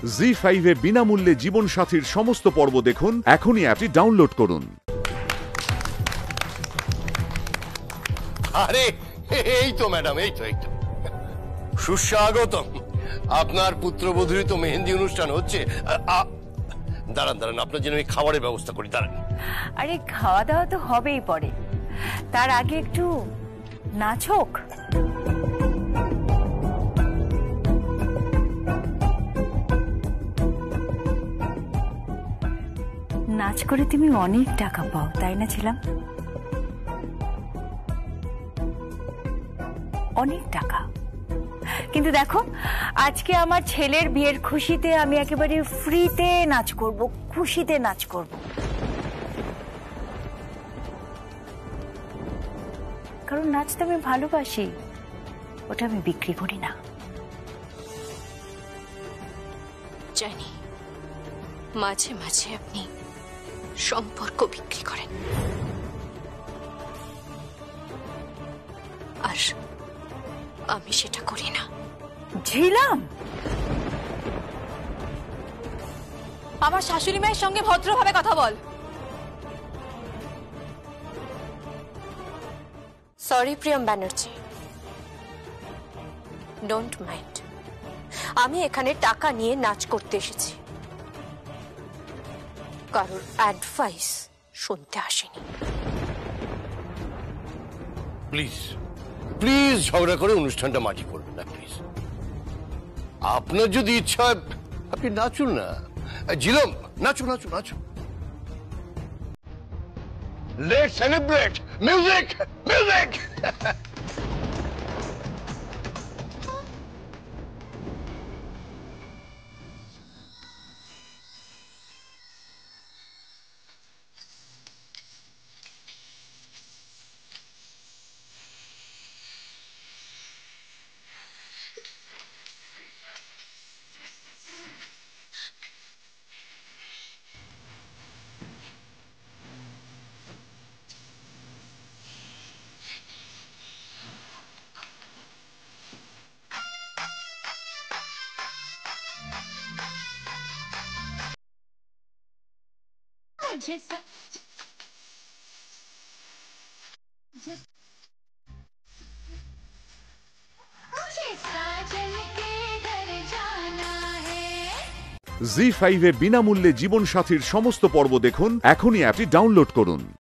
জি5 এ বিনামূল্যে জীবনসাথীর সমস্ত পর্ব দেখুন। এখনই অ্যাপটি ডাউনলোড করুন। আরে এই তো ম্যাডাম, এই তো সুস্বাগতম। আপনার পুত্রবধূরই তো মেহেন্দি অনুষ্ঠান হচ্ছে। দাঁড়ান দাঁড়ান, আপনার জন্য আমি খাবারের ব্যবস্থা করি, দাঁড়ান। আরে খাওয়া দাওয়া তো হবেই পরে, তার আগে একটু নাচ হোক। নাচ করে তুমি অনেক টাকা পাও, তাই না ছিলাম? অনেক টাকা। কিন্তু দেখো, আজকে আমার ছেলের বিয়ের খুশিতে আমি একেবারে ফ্রিতে নাচ করব, খুশিতে নাচ করব। কারণ নাচতে আমি ভালোবাসি, ওটা আমি বিক্রি করি না। জানি মাঝে মাঝে আপনি সম্পর্ক বিক্রি করেন, আর আমি সেটা করি না। ঝিলাম, আমার শাশুড়ি মায়ের সঙ্গে ভদ্রভাবে কথা বল। Sorry Priyam Banerjee, don't mind. আমি এখানে টাকা নিয়ে নাচ করতে এসেছি, কারোর অ্যাডভাইস শুনতে আসেনি। প্লিজ প্লিজ ঝগড়া করে অনুষ্ঠানটা মাটি করবেন না, প্লিজ। আপনার যদি ইচ্ছা হয় আপনি নাচুন না। জিলম, নাচো নাচো নাচো। Let's celebrate. Music music. Zee five এ বিনামূল্যে জীবনসাথীর সমস্ত পর্ব দেখুন। এখনই অ্যাপটি ডাউনলোড করুন।